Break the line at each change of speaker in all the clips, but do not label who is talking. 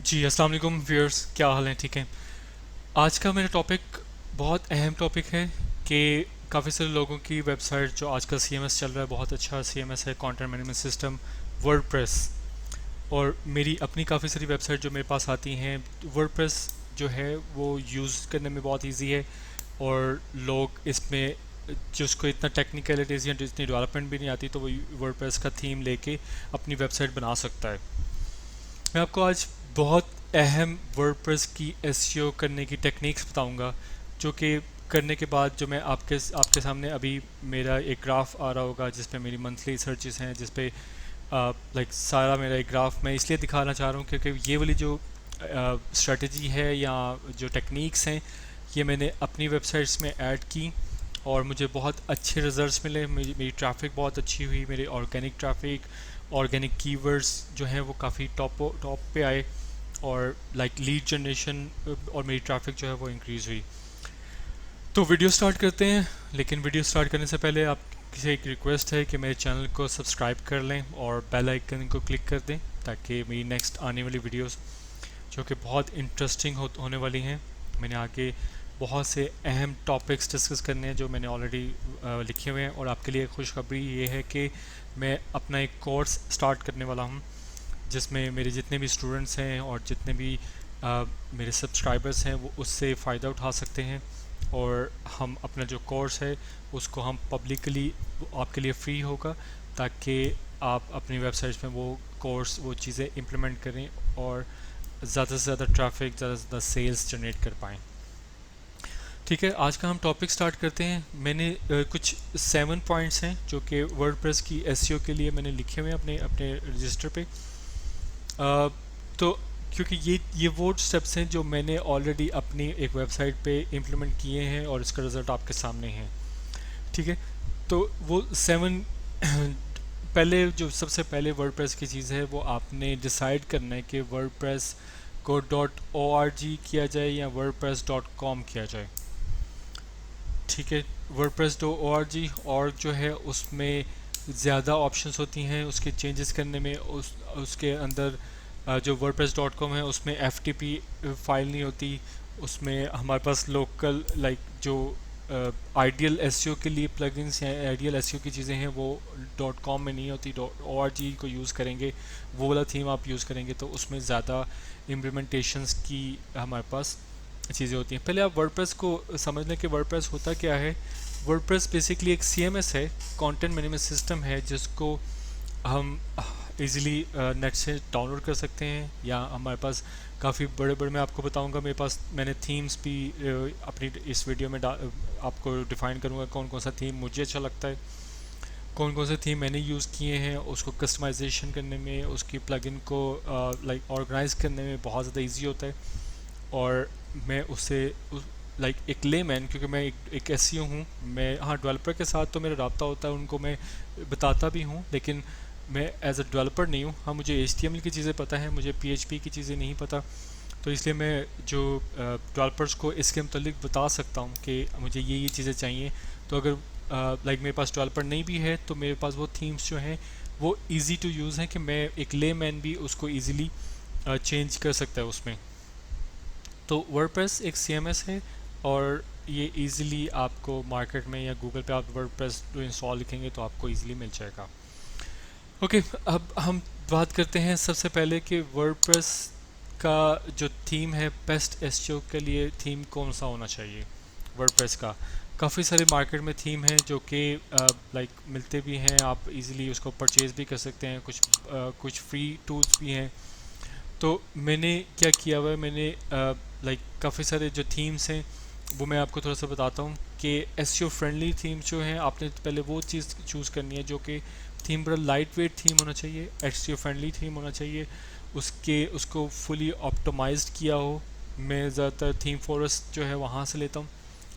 जी अस्सलाम वालेकुम व्यूअर्स, क्या हाल है? ठीक है। आज का मेरा टॉपिक बहुत अहम टॉपिक है कि काफ़ी सारे लोगों की वेबसाइट जो आजकल सीएमएस चल रहा है, बहुत अच्छा सीएमएस है, कंटेंट मैनेजमेंट सिस्टम वर्डप्रेस। और मेरी अपनी काफ़ी सारी वेबसाइट जो मेरे पास आती हैं, वर्डप्रेस जो है वो यूज़ करने में बहुत इजी है। और लोग इसमें जिसको इतना टेक्निकलिटीज़ या जितनी डेवलपमेंट भी नहीं आती, तो वो वर्डप्रेस का थीम लेके अपनी वेबसाइट बना सकता है। मैं आपको आज बहुत अहम वर्डप्रेस की एसईओ करने की टेक्निक्स बताऊंगा, जो कि करने के बाद जो मैं आपके सामने अभी मेरा एक ग्राफ आ रहा होगा जिस पे मेरी मंथली सर्चेस हैं, जिस पे लाइक सारा मेरा एक ग्राफ मैं इसलिए दिखाना चाह रहा हूँ क्योंकि ये वाली जो स्ट्रेटजी है या जो टेक्निक्स हैं, ये मैंने अपनी वेबसाइट्स में ऐड की और मुझे बहुत अच्छे रिजल्ट्स मिले। मेरी ट्रैफिक बहुत अच्छी हुई, मेरे ऑर्गेनिक ट्रैफिक, ऑर्गेनिक कीवर्ड्स जो हैं वो काफ़ी टॉप पे आए। और लाइक लीड जनरेशन और मेरी ट्रैफिक जो है वो इंक्रीज़ हुई। तो वीडियो स्टार्ट करते हैं, लेकिन वीडियो स्टार्ट करने से पहले आपसे एक रिक्वेस्ट है कि मेरे चैनल को सब्सक्राइब कर लें और बेल आइकन को क्लिक कर दें, ताकि मेरी नेक्स्ट आने वाली वीडियोस जो कि बहुत इंटरेस्टिंग होने वाली हैं। मैंने आगे बहुत से अहम टॉपिक्स डिस्कस करने हैं जो मैंने ऑलरेडी लिखे हुए हैं। और आपके लिए खुशखबरी ये है कि मैं अपना एक कोर्स स्टार्ट करने वाला हूँ, जिसमें मेरे जितने भी स्टूडेंट्स हैं और जितने भी मेरे सब्सक्राइबर्स हैं वो उससे फ़ायदा उठा सकते हैं। और हम अपना जो कोर्स है उसको हम पब्लिकली आपके लिए फ्री होगा, ताकि आप अपनी वेबसाइट्स में वो कोर्स वो चीज़ें इम्प्लीमेंट करें और ज़्यादा से ज़्यादा ट्रैफिक, ज़्यादा से ज़्यादा सेल्स जनरेट कर पाएँ। ठीक है, आज का हम टॉपिक स्टार्ट करते हैं। मैंने कुछ 7 पॉइंट्स हैं जो कि वर्डप्रेस की एसईओ के लिए मैंने लिखे हुए हैं अपने अपने रजिस्टर पे। तो क्योंकि ये वो स्टेप्स हैं जो मैंने ऑलरेडी अपनी एक वेबसाइट पे इम्प्लीमेंट किए हैं और इसका रिज़ल्ट आपके सामने है। ठीक है, तो वो 7 पहले जो सबसे पहले वर्डप्रेस की चीज़ है वो आपने डिसाइड करना है कि वर्डप्रेस को .org किया जाए या wordpress.com किया जाए। ठीक है, wordpress.org और जो है उसमें ज़्यादा ऑप्शंस होती हैं उसके चेंजेस करने में। उसके अंदर जो wordpress.com है उसमें FTP फाइल नहीं होती। उसमें हमारे पास लोकल लाइक जो आइडियल एसईओ के लिए प्लगइन्स या आइडियल एसईओ की चीज़ें हैं वो .com में नहीं होती। .org को यूज़ करेंगे, वो वाला थीम आप यूज़ करेंगे तो उसमें ज़्यादा इम्प्लीमेंटेशंस की हमारे पास चीज़ें होती हैं। पहले आप वर्डप्रेस को समझ लें कि वर्डप्रेस होता क्या है। वर्डप्रेस बेसिकली एक सीएमएस है, कंटेंट मैनेजमेंट सिस्टम है, जिसको हम इजीली नेट से डाउनलोड कर सकते हैं। या हमारे पास काफ़ी बड़े बड़े, मैं आपको बताऊंगा, मेरे पास मैंने थीम्स भी अपनी इस वीडियो में आपको डिफ़ाइन करूंगा कौन कौन सा थीम मुझे अच्छा लगता है, कौन कौन से थीम मैंने यूज़ किए हैं। उसको कस्टमाइजेशन करने में, उसकी प्लगइन को लाइक ऑर्गेनाइज करने में बहुत ज़्यादा इजी होता है। और मैं उससे लाइक एक लेमैन, क्योंकि मैं एक एसईओ हूँ, मैं हाँ डेवलपर के साथ तो मेरा रब्ता होता है, उनको मैं बताता भी हूँ, लेकिन मैं एज अ डेवलपर नहीं हूँ। हाँ, मुझे HTML की चीज़ें पता है, मुझे PHP की चीज़ें नहीं पता। तो इसलिए मैं जो डेवलपर्स को इसके मतलब बता सकता हूँ कि मुझे ये चीज़ें चाहिए। तो अगर लाइक मेरे पास डेवलपर नहीं भी है तो मेरे पास वो थीम्स जो हैं वो इजी टू यूज़ हैं कि मैं एक लेमैन भी उसको ईज़िली चेंज कर सकता है उसमें। तो वर्डप्रेस एक CMS है और ये इजीली आपको मार्केट में या गूगल पे आप वर्डप्रेस जो इंस्टॉल लिखेंगे तो आपको इजीली मिल जाएगा। ओके, अब हम बात करते हैं सबसे पहले कि वर्डप्रेस का जो थीम है, बेस्ट एसईओ के लिए थीम कौन सा होना चाहिए वर्डप्रेस का। काफ़ी सारे मार्केट में थीम हैं जो कि लाइक मिलते भी हैं, आप इजीली उसको परचेज़ भी कर सकते हैं। कुछ फ्री टूल्स भी हैं। तो मैंने क्या किया हुआ है, मैंने लाइक काफ़ी सारे जो थीम्स हैं वो मैं आपको थोड़ा सा बताता हूँ कि एसईओ फ्रेंडली थीम्स जो हैं, आपने पहले वो चीज़ चूज़ करनी है जो कि थीम बड़ा लाइट वेट थीम होना चाहिए, एसईओ फ्रेंडली थीम होना चाहिए, उसको फुली ऑप्टिमाइज्ड किया हो। मैं ज़्यादातर थीम फॉरेस्ट जो है वहाँ से लेता हूँ,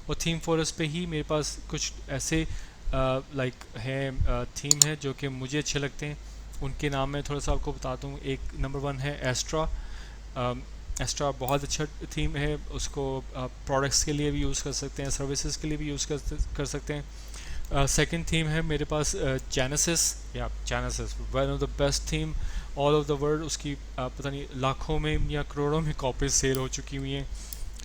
और थीम फॉरेस्ट पे ही मेरे पास कुछ ऐसे लाइक हैं थीम है जो कि मुझे अच्छे लगते हैं। उनके नाम मैं थोड़ा सा आपको बताता हूँ। एक नंबर 1 है एस्ट्रा। एस्ट्रा बहुत अच्छा थीम है, उसको प्रोडक्ट्स के लिए भी यूज़ कर सकते हैं, सर्विसेज के लिए भी यूज़ कर सकते हैं। सेकंड थीम है मेरे पास जेनेसिस, या genesis one of the best theme all over the world उसकी पता नहीं लाखों में या करोड़ों में कॉपीज सेल हो चुकी हुई हैं,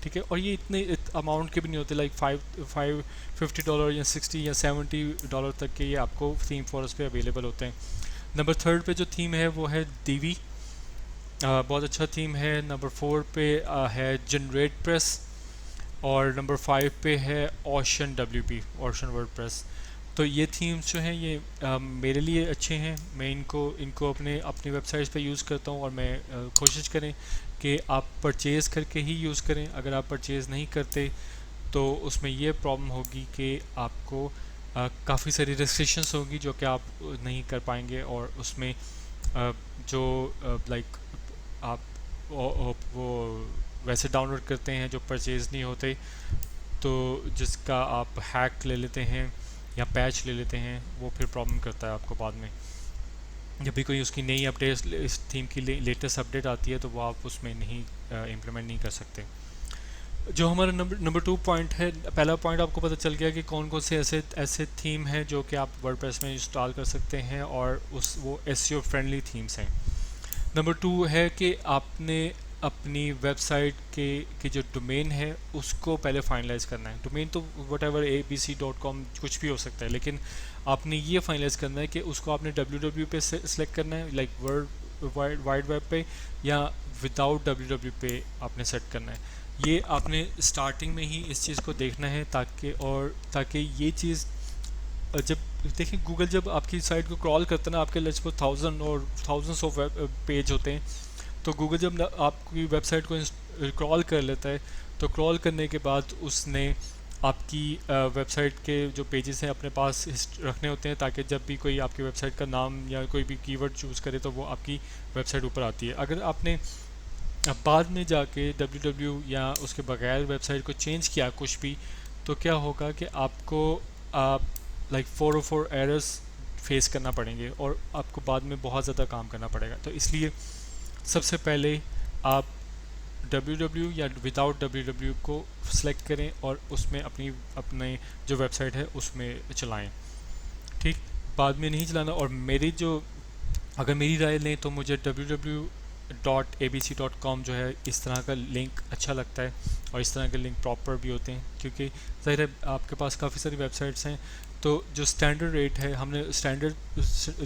ठीक है। और ये इतने अमाउंट के भी नहीं होते, लाइक $50 या 60 या $70 तक के ये आपको थीम फॉरेस्ट पे अवेलेबल होते हैं। नंबर थर्ड पे जो थीम है वो है दीवी, बहुत अच्छा थीम है। नंबर फोर पे है जनरेट प्रेस, और नंबर फाइव पे है ओशन WP, ओशन वर्डप्रेस। तो ये थीम्स जो हैं ये मेरे लिए अच्छे हैं, मैं इनको अपने अपनी वेबसाइट्स पे यूज़ करता हूँ। और मैं कोशिश करें कि आप परचेज़ करके ही यूज़ करें। अगर आप परचेज़ नहीं करते तो उसमें ये प्रॉब्लम होगी कि आपको काफ़ी सारी रेस्ट्रिक्शंस होगी जो कि आप नहीं कर पाएंगे, और उसमें जो लाइक आप वो वैसे डाउनलोड करते हैं जो परचेज़ नहीं होते, तो जिसका आप हैक ले लेते हैं या पैच ले लेते हैं, वो फिर प्रॉब्लम करता है आपको बाद में। जब भी कोई उसकी नई अपडेट, इस थीम की लेटेस्ट अपडेट आती है, तो वो आप उसमें नहीं इम्प्लीमेंट नहीं कर सकते। जो हमारा नंबर 2 पॉइंट है, पहला पॉइंट आपको पता चल गया कि कौन कौन से ऐसे ऐसे थीम हैं जो कि आप वर्डप्रेस में इंस्टॉल कर सकते हैं, और वो एसईओ फ्रेंडली थीम्स हैं। नंबर 2 है कि आपने अपनी वेबसाइट के जो डोमेन है उसको पहले फाइनलाइज करना है। डोमेन तो whatever abc.com कुछ भी हो सकता है, लेकिन आपने ये फाइनलाइज करना है कि उसको आपने www पे सेलेक्ट करना है, लाइक वर्ल्ड वाइड वेब पे, या विदाउट www पे आपने सेट करना है। ये आपने स्टार्टिंग में ही इस चीज़ को देखना है, ताकि ये चीज़ जब देखिए गूगल जब आपकी साइट को क्रॉल करता है ना, आपके लेट्स सपोज 1000 और थाउजेंड्स ऑफ पेज होते हैं, तो गूगल जब आपकी वेबसाइट को क्रॉल कर लेता है, तो क्रॉल करने के बाद उसने आपकी वेबसाइट के जो पेजेस हैं अपने पास रखने होते हैं, ताकि जब भी कोई आपकी वेबसाइट का नाम या कोई भी कीवर्ड चूज़ करे तो वो आपकी वेबसाइट ऊपर आती है। अगर आपने बाद में जाके www या उसके बगैर वेबसाइट को चेंज किया कुछ भी, तो क्या होगा कि आपको लाइक 404 एरर्स फेस करना पड़ेंगे, और आपको बाद में बहुत ज़्यादा काम करना पड़ेगा। तो इसलिए सबसे पहले आप www या विदाउट www को सिलेक्ट करें और उसमें अपने जो वेबसाइट है उसमें चलाएं, ठीक। बाद में नहीं चलाना। और अगर मेरी राय लें तो मुझे www.abc.com जो है इस तरह का लिंक अच्छा लगता है, और इस तरह के लिंक प्रॉपर भी होते हैं, क्योंकि ज़ाहिर है आपके पास काफ़ी सारी वेबसाइट्स हैं, तो जो स्टैंडर्ड रेट है, हमने स्टैंडर्ड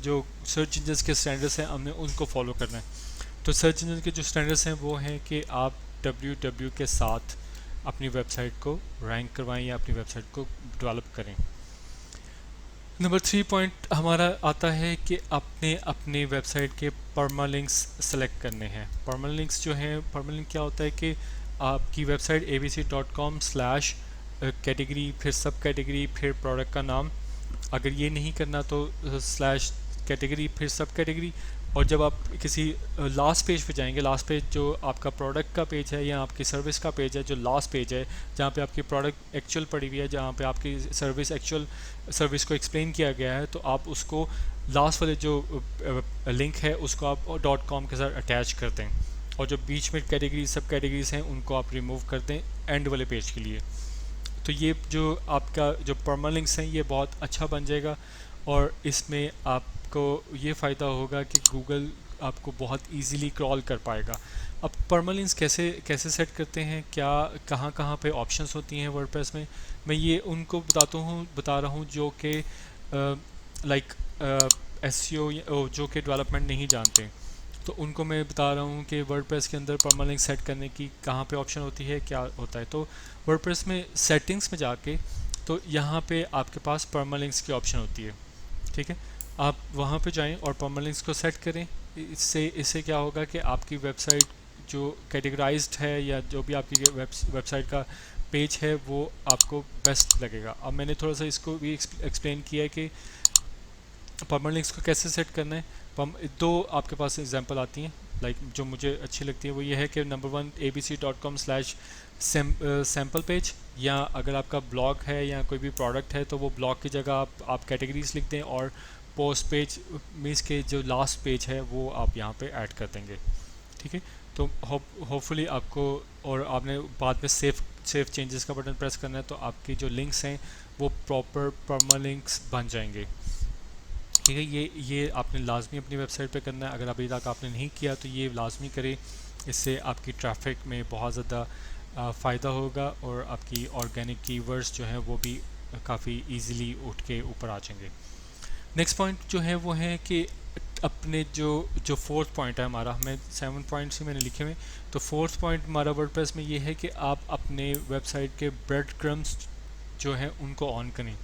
जो सर्च इंजन के स्टैंडर्ड्स हैं हमने उनको फॉलो करना है। तो सर्च इंजन के जो स्टैंडर्ड्स हैं वो हैं कि आप www के साथ अपनी वेबसाइट को रैंक करवाएं या अपनी वेबसाइट को डेवलप करें। नंबर 3 पॉइंट हमारा आता है कि आपने अपनी वेबसाइट के परमालिंक्स सेलेक्ट करने हैं। परमालिंक्स जो हैं, परमालिंक क्या होता है कि आपकी वेबसाइट abc.com/ कैटेगरी, फिर सब कैटेगरी, फिर प्रोडक्ट का नाम, अगर ये नहीं करना तो स्लैश कैटेगरी फिर सब कैटेगरी। और जब आप किसी लास्ट पेज पे जाएंगे, लास्ट पेज जो आपका प्रोडक्ट का पेज है या आपकी सर्विस का पेज है, जो लास्ट पेज है जहाँ पे आपकी प्रोडक्ट एक्चुअल पड़ी हुई है, जहाँ पे आपकी एक्चुअल सर्विस को एक्सप्लेन किया गया है, तो आप उसको लास्ट वाले जो लिंक है उसको आप .com के साथ अटैच कर दें, और जो बीच में कैटेगरी सब कैटेगरीज हैं उनको आप रिमूव कर दें एंड वाले पेज के लिए। तो ये जो आपका जो परमालिंक्स हैं ये बहुत अच्छा बन जाएगा, और इसमें आपको ये फ़ायदा होगा कि गूगल आपको बहुत इजीली क्रॉल कर पाएगा। अब परमालिंक्स कैसे कैसे सेट करते हैं, क्या कहाँ कहाँ पे ऑप्शंस होती हैं वर्डप्रेस में, मैं ये उनको बता रहा हूँ जो कि लाइक एसईओ जो कि डेवलपमेंट नहीं जानते, तो उनको मैं बता रहा हूँ कि वर्डप्रेस के अंदर परमालिंक सेट करने की कहाँ पे ऑप्शन होती है, क्या होता है। तो वर्डप्रेस में सेटिंग्स में जाके, तो यहाँ पे आपके पास परमालिंक्स की ऑप्शन होती है, ठीक है। आप वहाँ पे जाएं और परमालिंक्स को सेट करें। इससे क्या होगा कि आपकी वेबसाइट जो कैटेगराइज्ड है या जो भी आपकी वेबसाइट का पेज है वो आपको बेस्ट लगेगा। अब मैंने थोड़ा सा इसको भी एक्सप्लेन किया है कि परमालिंक्स को कैसे सेट करना है। दो आपके पास एग्जांपल आती हैं, लाइक जो मुझे अच्छी लगती है वो ये है कि नंबर 1 abc.com/सैम्पल पेज, या अगर आपका ब्लॉग है या कोई भी प्रोडक्ट है तो वो ब्लॉग की जगह आप कैटेगरीज लिख दें, और पोस्ट पेज मीन्स के जो लास्ट पेज है वो आप यहाँ पे ऐड कर देंगे, ठीक है। तो होपफुली आपको, और आपने बाद में सेव चेंजेस का बटन प्रेस करना है, तो आपकी जो लिंक्स हैं वो प्रॉपर परमालिंक्स बन जाएंगे। ठीक है। ये आपने लाजमी अपनी वेबसाइट पे करना है। अगर अभी तक आपने नहीं किया तो ये लाजमी करें। इससे आपकी ट्रैफिक में बहुत ज़्यादा फ़ायदा होगा और आपकी ऑर्गेनिक कीवर्ड्स जो हैं वो भी काफ़ी इजीली उठ के ऊपर आ जाएंगे। नेक्स्ट पॉइंट जो है वो है कि अपने जो जो फोर्थ पॉइंट है हमारा, हमें 7 पॉइंट्स ही मैंने लिखे हुए। तो फोर्थ पॉइंट हमारा वर्डप्रेस में ये है कि आप अपने वेबसाइट के ब्रेड क्रम्स जो है उनको ऑन करें।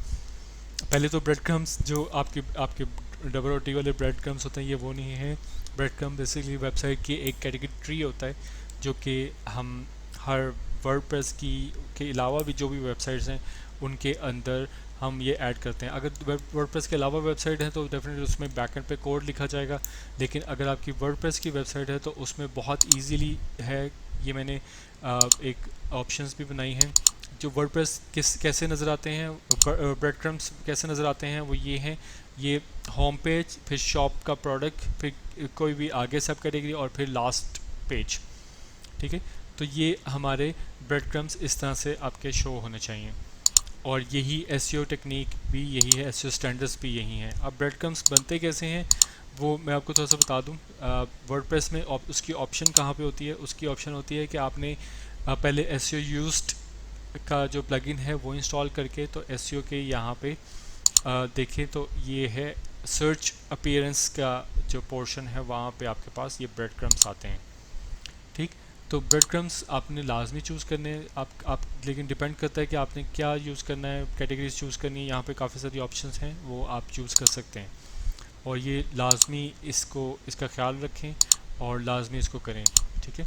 पहले तो ब्रेड क्रम्स जो आपके आपके डबल रोटी वाले ब्रेड क्रम्स होते हैं ये वो नहीं है। ब्रेड क्रम्स बेसिकली वेबसाइट की एक कैटेगरी ट्री होता है जो कि हम हर वर्डप्रेस की के अलावा भी जो भी वेबसाइट्स हैं उनके अंदर हम ये ऐड करते हैं। अगर वर्डप्रेस के अलावा वेबसाइट है तो डेफिनेटली उसमें बैकएंड पे कोड लिखा जाएगा। लेकिन अगर आपकी वर्डप्रेस की वेबसाइट है तो उसमें बहुत इजीली है। ये मैंने एक ऑप्शंस भी बनाई हैं। जो वर्डप्रेस कैसे नज़र आते हैं, ब्रेड क्रम्स कैसे नज़र आते हैं, वो ये हैं। ये होम पेज, फिर शॉप का प्रोडक्ट, फिर कोई भी आगे सब कैटेगरी और फिर लास्ट पेज। ठीक है। तो ये हमारे ब्रेड क्रम्स इस तरह से आपके शो होने चाहिए और यही एसईओ टेक्निक भी यही है, एसईओ स्टैंडर्ड्स भी यही हैं। अब ब्रेड क्रम्स बनते कैसे हैं वो मैं आपको थोड़ा सा बता दूं। वर्डप्रेस में उसकी ऑप्शन कहाँ पे होती है? उसकी ऑप्शन होती है कि आपने पहले एसईओ यूज्ड का जो प्लगइन है वो इंस्टॉल करके, तो एसईओ के यहाँ पे देखें तो ये है सर्च अपीयरेंस का जो पोर्शन है वहाँ पे आपके पास ये ब्रेड क्रम्स आते हैं। ठीक। तो ब्रेड क्रम्स आपने लाजमी चूज़ करने हैं। आप लेकिन डिपेंड करता है कि आपने क्या यूज़ करना है, कैटेगरीज चूज़ करनी है। यहाँ पे काफ़ी सारी ऑप्शंस हैं वो आप चूज़ कर सकते हैं और ये लाजमी इसका ख्याल रखें और लाजमी इसको करें। ठीक है।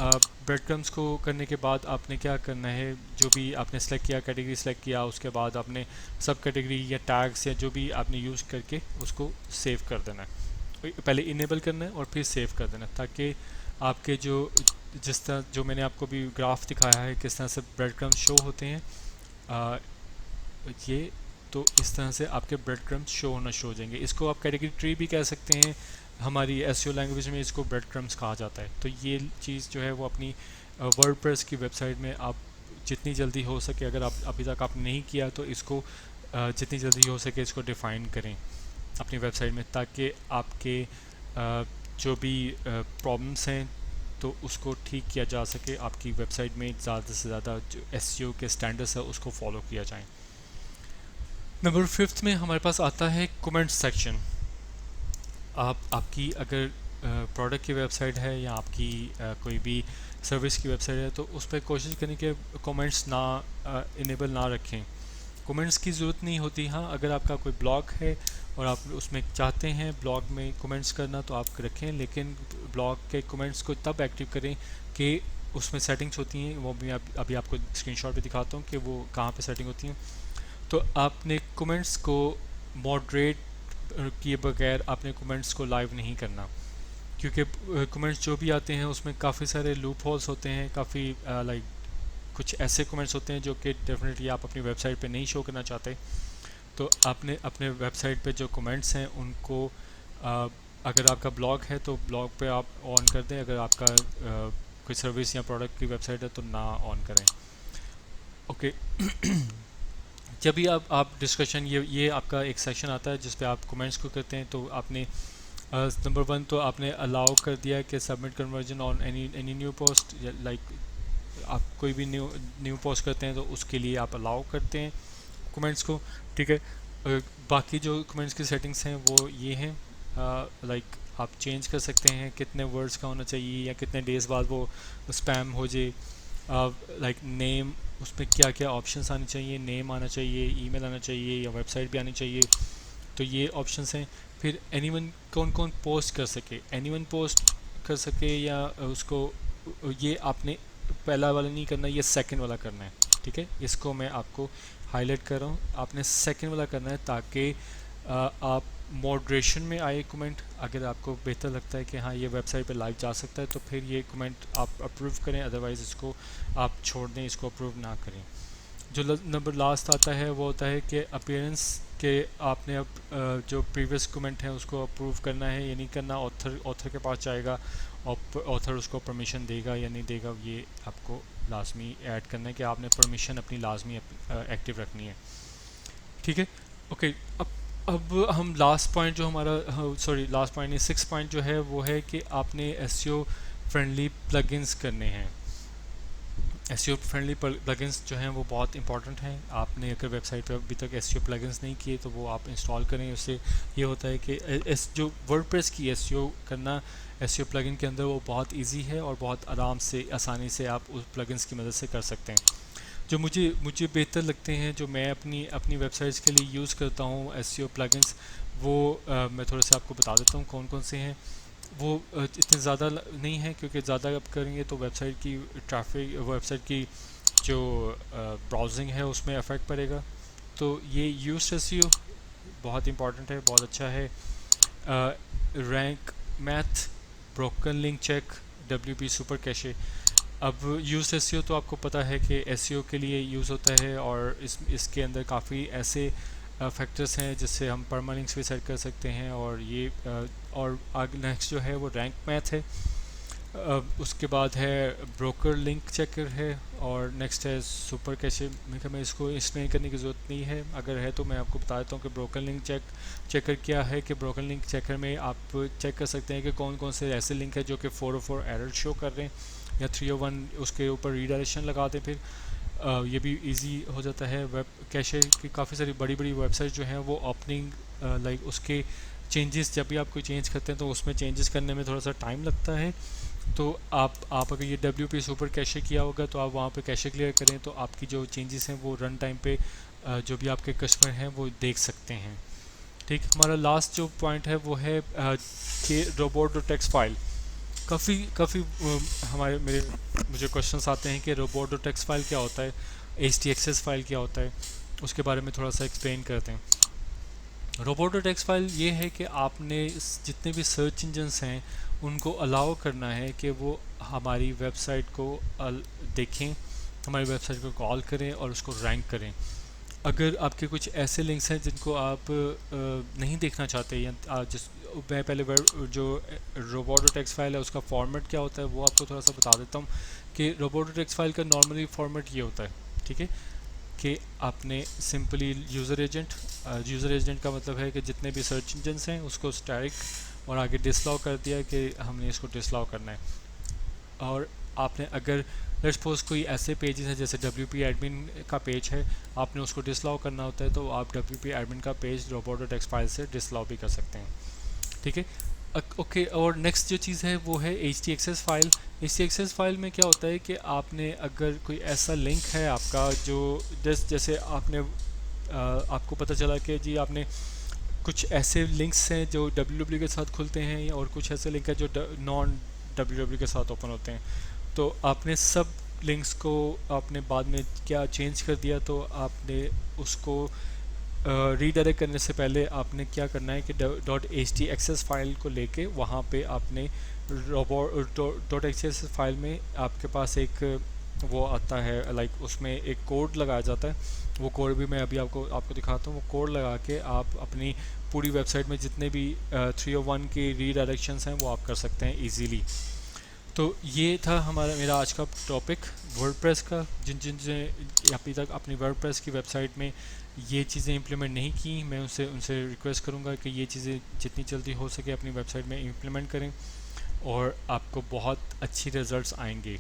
ब्रेड क्रम्स को करने के बाद आपने क्या करना है, जो भी आपने सेलेक्ट किया, कैटेगरी सेलेक्ट किया, उसके बाद आपने सब कैटेगरी या टैग्स या जो भी आपने यूज़ करके उसको सेव कर देना है। पहले इनेबल करना है और फिर सेव कर देना है ताकि आपके जिस तरह जो मैंने आपको भी ग्राफ दिखाया है किस तरह से ब्रेड क्रम्स शो होते हैं, आ, ये तो इस तरह से आपके ब्रेड क्रम्स शो होना शुरू हो जाएंगे। इसको आप कैटेगरी ट्री भी कह सकते हैं। हमारी एसईओ लैंग्वेज में इसको ब्रेड क्रम्स कहा जाता है। तो ये चीज़ जो है वो अपनी वर्डप्रेस की वेबसाइट में आप जितनी जल्दी हो सके, अगर आप अभी तक आपने नहीं किया तो इसको जितनी जल्दी हो सके इसको डिफ़ाइन करें अपनी वेबसाइट में, ताकि आपके जो भी प्रॉब्लम्स हैं तो उसको ठीक किया जा सके। आपकी वेबसाइट में ज़्यादा से ज़्यादा जो एसईओ के स्टैंडर्ड्स है उसको फॉलो किया जाए। नंबर 5 में हमारे पास आता है कमेंट सेक्शन। आपकी अगर प्रोडक्ट की वेबसाइट है या आपकी कोई भी सर्विस की वेबसाइट है तो उस पर कोशिश करें कि कमेंट्स ना इनेबल ना रखें। कमेंट्स की ज़रूरत नहीं होती। हाँ, अगर आपका कोई ब्लॉग है और आप उसमें चाहते हैं ब्लॉग में कमेंट्स करना तो आप रखें, लेकिन ब्लॉग के कमेंट्स को तब एक्टिव करें कि उसमें सेटिंग्स होती हैं। वो भी अभी आपको स्क्रीनशॉट पे दिखाता हूँ कि वो कहाँ पे सेटिंग होती हैं। तो आपने कमेंट्स को मॉडरेट किए बगैर आपने कमेंट्स को लाइव नहीं करना, क्योंकि कमेंट्स जो भी आते हैं उसमें काफ़ी सारे लूप होल्स होते हैं। काफ़ी लाइक कुछ ऐसे कमेंट्स होते हैं जो कि डेफिनेटली आप अपनी वेबसाइट पे नहीं शो करना चाहते। तो आपने अपने वेबसाइट पे जो कमेंट्स हैं उनको अगर आपका ब्लॉग है तो ब्लॉग पे आप ऑन कर दें। अगर आपका कोई सर्विस या प्रोडक्ट की वेबसाइट है तो ना ऑन करें। ओके। जब भी आप डिस्कशन ये आपका एक सेक्शन आता है जिस पे आप कमेंट्स को करते हैं, तो आपने नंबर 1 तो आपने अलाउ कर दिया कि submit conversion on any new post. Like आप कोई भी न्यू पोस्ट करते हैं तो उसके लिए आप अलाउ करते हैं कमेंट्स को। ठीक है। बाकी जो कमेंट्स की सेटिंग्स हैं वो ये हैं। लाइक आप चेंज कर सकते हैं कितने वर्ड्स का होना चाहिए या कितने डेज़ बाद वो स्पैम हो जाए। लाइक नेम, उसमें क्या क्या ऑप्शंस आने चाहिए, नेम आना चाहिए, ईमेल आना चाहिए या वेबसाइट भी आनी चाहिए। तो ये ऑप्शंस हैं। फिर एनीवन कौन कौन पोस्ट कर सके, एनीवन पोस्ट कर सके या उसको, ये आपने पहला वाला नहीं करना, ये सेकंड वाला करना है। ठीक है। इसको मैं आपको हाईलाइट कर रहा हूँ, आपने सेकंड वाला करना है ताकि आप मॉडरेशन में आए कमेंट। अगर आपको बेहतर लगता है कि हाँ ये वेबसाइट पे लाइव जा सकता है तो फिर ये कमेंट आप अप्रूव करें, अदरवाइज़ इसको आप छोड़ दें, इसको अप्रूव ना करें। जो नंबर लास्ट आता है वो होता है कि अपीयरेंस के आपने अब जो प्रीवियस कमेंट है उसको अप्रूव करना है या नहीं करना। ऑथर के पास जाएगा और ऑथर उसको परमिशन देगा या नहीं देगा, ये आपको लाजमी ऐड करना है कि आपने परमिशन अपनी लाजमी एक्टिव रखनी है। ठीक है। ओके। अब अब हम लास्ट पॉइंट जो हमारा, सॉरी लास्ट पॉइंट नहीं, सिक्स पॉइंट जो है वो है कि आपने एसईओ फ्रेंडली प्लगइन्स करने हैं। एसईओ फ्रेंडली प्लगइन्स जो हैं वो बहुत इंपॉर्टेंट हैं। आपने अगर वेबसाइट पे अभी तक एसईओ प्लगइन्स नहीं किए तो वो आप इंस्टॉल करें। उससे ये होता है कि एस जो वर्डप्रेस की एसईओ करना एसईओ प्लगइन के अंदर वो बहुत इजी है और बहुत आराम से आसानी से आप उस प्लगइन्स की मदद से कर सकते हैं। जो मुझे मुझे बेहतर लगते हैं, जो मैं अपनी अपनी वेबसाइट्स के लिए यूज़ करता हूँ एसईओ प्लगइन्स, वो मैं थोड़े से आपको बता देता हूँ कौन कौन से हैं। वो इतने ज़्यादा नहीं है, क्योंकि ज़्यादा आप करेंगे तो वेबसाइट की ट्रैफिक, वेबसाइट की जो ब्राउजिंग है उसमें अफेक्ट पड़ेगा। तो ये यूज एसईओ बहुत इंपॉर्टेंट है, बहुत अच्छा है। Rank Math, broken link check, WP Super Cache. अब यूज एसईओ तो आपको पता है कि एसईओ के लिए यूज़ होता है, और इसके अंदर काफ़ी ऐसे फैक्टर्स हैं जिससे हम परमालिंक्स भी सेट कर सकते हैं। और ये और आगे नेक्स्ट जो है वो रैंक मैथ है। उसके बाद है ब्रोकर लिंक चेकर है, और नेक्स्ट है सुपर कैशे। मैं इसको एक्सप्लेन करने की ज़रूरत नहीं है, अगर है तो मैं आपको बता देता हूँ कि ब्रोकर लिंक चेकर क्या है। कि ब्रोकर लिंक चेकर में आप चेक कर सकते हैं कि कौन कौन से ऐसे लिंक है जो कि 404 एरर शो कर रहे हैं, या 301 उसके ऊपर रीडायरेक्शन लगा दें। फिर ये भी इजी हो जाता है। वेब कैशे की काफ़ी सारी बड़ी बड़ी वेबसाइट जो हैं वो ओपनिंग लाइक उसके चेंजेस, जब भी आप कोई चेंज करते हैं तो उसमें चेंजेस करने में थोड़ा सा टाइम लगता है। तो आप अगर ये डब्ल्यू पी सुपर कैशे किया होगा तो आप वहाँ पे कैशे क्लियर करें तो आपकी जो चेंजेस हैं वो रन टाइम पे जो भी आपके कस्टमर हैं वो देख सकते हैं। ठीक, हमारा लास्ट जो पॉइंट है वो है कि रोबोट टेक्स्ट फाइल। काफ़ी काफ़ी हमारे मेरे मुझे क्वेश्चंस आते हैं कि रोबोट टेक्स्ट फाइल क्या होता है, एच टी एक्सेस फाइल क्या होता है। उसके बारे में थोड़ा सा एक्सप्लेन करते हैं। रोबोट टेक्स्ट फाइल ये है कि आपने जितने भी सर्च इंजन्स हैं उनको अलाउ करना है कि वो हमारी वेबसाइट को देखें, हमारी वेबसाइट को कॉल करें और उसको रैंक करें। अगर आपके कुछ ऐसे लिंक्स हैं जिनको आप नहीं देखना चाहते, या जिस मैं पहले जो रोबोट टेक्स्ट फाइल है उसका फॉर्मेट क्या होता है वो आपको थोड़ा सा बता देता हूँ। कि रोबोट टेक्स्ट फाइल का नॉर्मली फॉर्मेट ये होता है, ठीक है, कि आपने सिंपली यूज़र एजेंट का मतलब है कि जितने भी सर्च इंजन्स हैं उसको स्टैटिक और आगे डिसलॉग कर दिया कि हमने इसको डिसलॉग करना है। और आपने अगर लेट्स सपोज कोई ऐसे पेजेस हैं जैसे डब्ल्यू पी एडमिन का पेज है, आपने उसको डिसलॉग करना होता है तो आप डब्ल्यू पी एडमिन का पेज रोबोट टेक्स्ट फाइल से डिसलॉग भी कर सकते हैं। ठीक है, ओके। और नेक्स्ट जो चीज़ है वो है H T access file. H T access file में क्या होता है कि आपने अगर कोई ऐसा लिंक है आपका जो जैसे आपने आपको पता चला कि जी आपने कुछ ऐसे लिंक्स हैं जो डब्ल्यू के साथ खुलते हैं, और कुछ ऐसे लिंक है जो नॉन डब्ल्यू के साथ ओपन होते हैं। तो आपने सब लिंक्स को आपने बाद में क्या चेंज कर दिया, तो आपने उसको रीडायरेक्ट करने से पहले आपने क्या करना है कि dot H T access file को लेके वहाँ पे आपने डॉट एक्सेस फाइल में आपके पास एक वो आता है, लाइक उसमें एक कोड लगाया जाता है। वो कोड भी मैं अभी आपको आपको दिखाता हूँ। वो कोड लगा के आप अपनी पूरी वेबसाइट में जितने भी 301 की रीडायरेक्शंस हैं वो आप कर सकते हैं इजीली। तो ये था मेरा आज का टॉपिक वर्डप्रेस का। जिन जिन ने अभी तक अपनी वर्डप्रेस की वेबसाइट में ये चीज़ें इम्प्लीमेंट नहीं की, मैं उनसे रिक्वेस्ट करूँगा कि ये चीज़ें जितनी जल्दी हो सके अपनी वेबसाइट में इम्प्लीमेंट करें, और आपको बहुत अच्छी रिजल्ट्स आएंगे।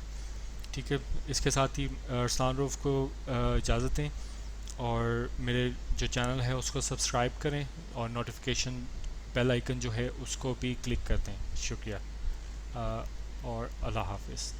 ठीक है, इसके साथ ही अरसलान रूफ को इजाज़त दें, और मेरे जो चैनल है उसको सब्सक्राइब करें, और नोटिफिकेशन बेल आइकन जो है उसको भी क्लिक करते हैं। शुक्रिया, और अल्लाह हाफिज़।